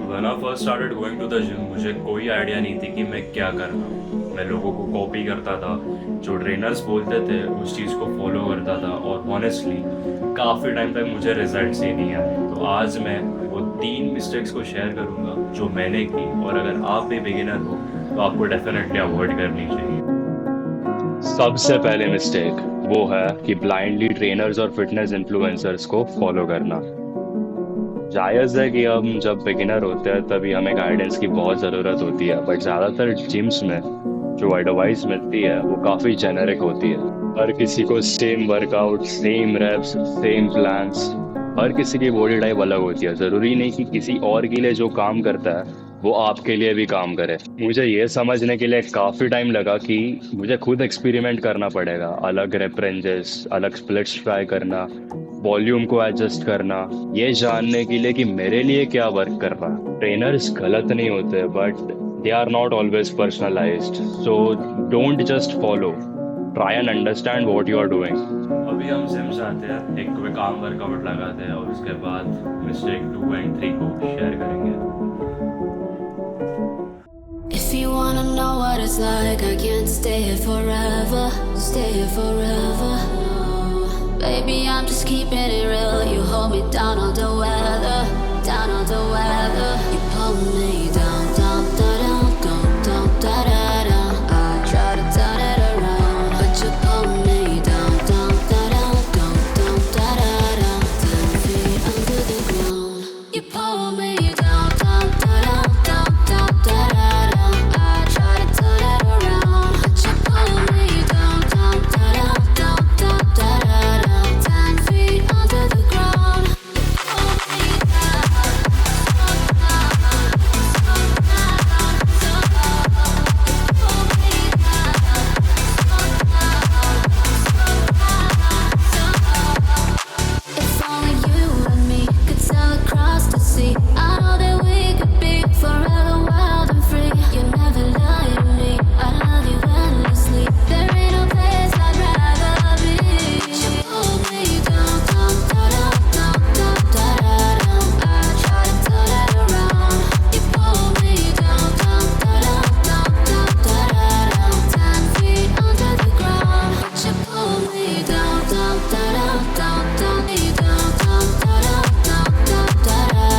When I first started going to the gym, मुझे कोई idea नहीं थी कि मैं क्या कर रहा हूँ। मैं लोगों को कॉपी करता था, जो ट्रेनर्स बोलते थे उस चीज़ को फॉलो करता था और हॉनेस्टली काफ़ी टाइम तक मुझे रिजल्ट्स ही नहीं आए। तो आज मैं वो 3 मिस्टेक्स को शेयर करूँगा जो मैंने की, और अगर आप भी बिगिनर हो तो आपको डेफिनेटली अवॉइड करनी चाहिए। सबसे पहले मिस्टेक वो है कि ब्लाइंडली ट्रेनर्स और फिटनेस इन्फ्लुएंसर्स को फॉलो करना। जायज़ है कि हम जब बिगिनर होते हैं तभी हमें गाइडेंस की बहुत ज़रूरत होती है, बट ज़्यादातर जिम्स में जो एडवाइस मिलती है वो काफ़ी जेनेरिक होती है। हर किसी को same workout, same reps, same plans. हर किसी की बॉडी टाइप अलग होती है। ज़रूरी नहीं कि किसी और के लिए जो काम करता है वो आपके लिए भी काम करे। मुझे ये समझने के लिए काफ़ी टाइम लगा कि मुझे खुद एक्सपेरिमेंट करना पड़ेगा। अलग रेप रेंजेस, अलग स्प्लिट्स ट्राई करना, वॉल्यूम को एडजस्ट करना, ये जानने के लिए कि मेरे लिए क्या वर्क कर रहा है। ट्रेनर्स गलत नहीं होते, but they are not always personalized. So don't just follow, try and understand what you are doing. अभी हम जिम जाते हैं, एक कोई काम वर्कआउट लगाते हैं और उसके बाद मिस्टेक 2 एंड 3 को शेयर करेंगे। If you wanna know what it's like, I can't stay here forever, stay here forever. Baby, I'm just keeping it real. You hold me down all the weather, down all the weather. You pull me down, down, da, down, down, down, da, da, da. I try to turn it around, but you pull me down, down, da, down, down, down, da, da, da. 10 feet under the ground. You pull me down, down, da, down, down, down, da, da, da. I try to turn it around, but you pull me down, down, da, down, down, down, da, da, da. 10 feet under the ground. You pull me down, so down, so down, so down. You pull me down, so down, so down, so down. If only you and me could sail across the sea. I know that we could be forever wild and free. You never lie to me. I love you endlessly. There ain't no place I'd rather be. You pull me down, down, down, down, down, down, down. I try to turn it around. You pull me down, down, down, down, down, down, down. 10 feet under the ground. You pull me down, down, down, down, down, down, down, down, down, down, down, down.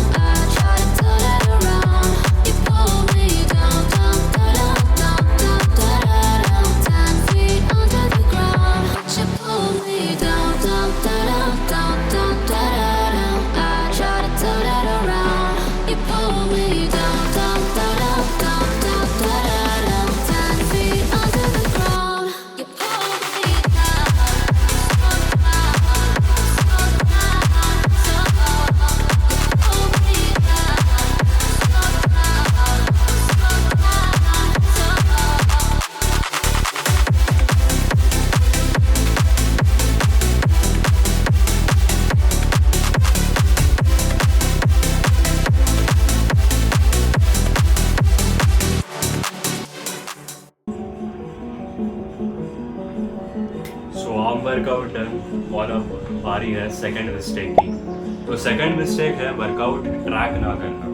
I try to turn it around. You pull me down, down, down, down, down, down, down. 10 feet under the ground. You pull me down, down, down, down, down, down, down. I try to turn it around. You pull me down, down, down, down, down, down, down. 10 feet under the ground. You pull me down, so down, so down, so down. You pull me down, so down, so down, so down. So arm workout done और अब बारी है second mistake की। तो second mistake है workout track ना करना।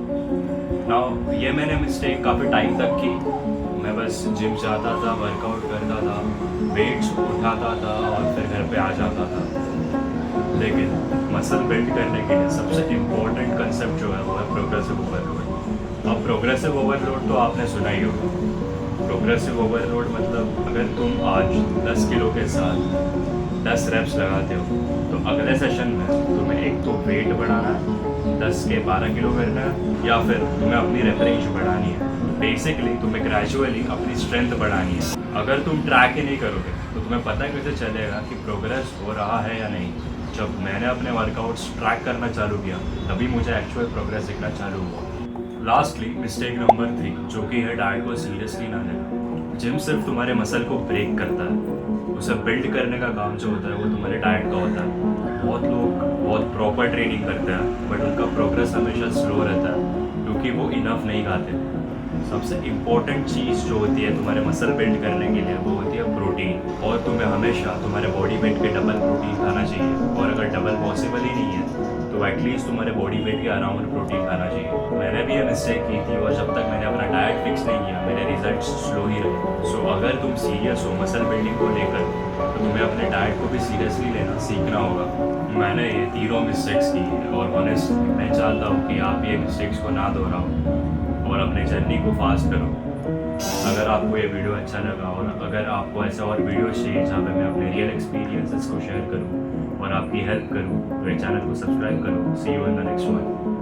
ना ये मैंने मिस्टेक काफ़ी टाइम तक की। मैं बस जिम जाता था, वर्कआउट करता था, वेट्स उठाता था और फिर घर पे आ जाता था। लेकिन मसल बिल्ड करने के लिए सबसे इम्पोर्टेंट कंसेप्ट जो है वो है प्रोग्रेसिव ओवरलोड। अब प्रोग्रेसिव ओवरलोड तो आपने सुना ही होगा। प्रोग्रेसिव ओवरलोड मतलब अगर तुम आज 10 किलो के साथ 10 रेप्स लगाते हो तो अगले सेशन में तुम्हें एक तो वेट बढ़ाना है, 10 के 12 किलो करना है, या फिर तुम्हें अपनी रेप रेंज बढ़ानी है। बेसिकली तुम्हें ग्रेजुअली अपनी स्ट्रेंथ बढ़ानी है। अगर तुम ट्रैक ही नहीं करोगे तो तुम्हें पता कैसे चलेगा कि प्रोग्रेस हो रहा है या नहीं। जब मैंने अपने वर्कआउट्स ट्रैक करना चालू किया तभी मुझे एक्चुअल प्रोग्रेस दिखना चालू हुआ। लास्टली मिस्टेक नंबर 3, जो कि है डाइट को सीरियसली ना लेना। जिम सिर्फ तुम्हारे मसल को ब्रेक करता है, उसे बिल्ड करने का काम जो होता है वो तुम्हारे डाइट का होता है। बहुत लोग बहुत प्रॉपर ट्रेनिंग करते हैं बट उनका प्रोग्रेस हमेशा स्लो रहता है क्योंकि वो इनफ नहीं खाते। सबसे इम्पोर्टेंट चीज़ जो होती है तुम्हारे मसल बिल्ड करने के लिए वो होती है प्रोटीन, और तुम्हें हमेशा तुम्हारे बॉडी वेट के डबल प्रोटीन खाना चाहिए। और अगर डबल पॉसिबल ही नहीं है तो तो एटलीस्ट तुम्हारे बॉडी वेट के अराउंड प्रोटीन खाना चाहिए। मैंने भी ये मिस्टेक की थी और जब तक मैंने अपना डाइट फिक्स नहीं किया मेरे रिजल्ट स्लो ही रहे। सो अगर तुम सीरियस हो मसल बिल्डिंग को लेकर तो तुम्हें अपने डाइट को भी सीरियसली लेना सीखना होगा। मैंने ये तीनों मिस्टेक्स की है और ऑनेस्ट मैं चाहता हूँ कि आप ये मिस्टेक्स को ना दोहराओ और अपने जर्नी को फास्ट करो। अगर आपको ये वीडियो अच्छा लगा और अगर आपको ऐसा और वीडियो चाहिए जहाँ पे मैं अपने रियल एक्सपीरियंसेस को शेयर करूँ और आपकी हेल्प करूँ तो ये चैनल को सब्सक्राइब करो। See you in the next one.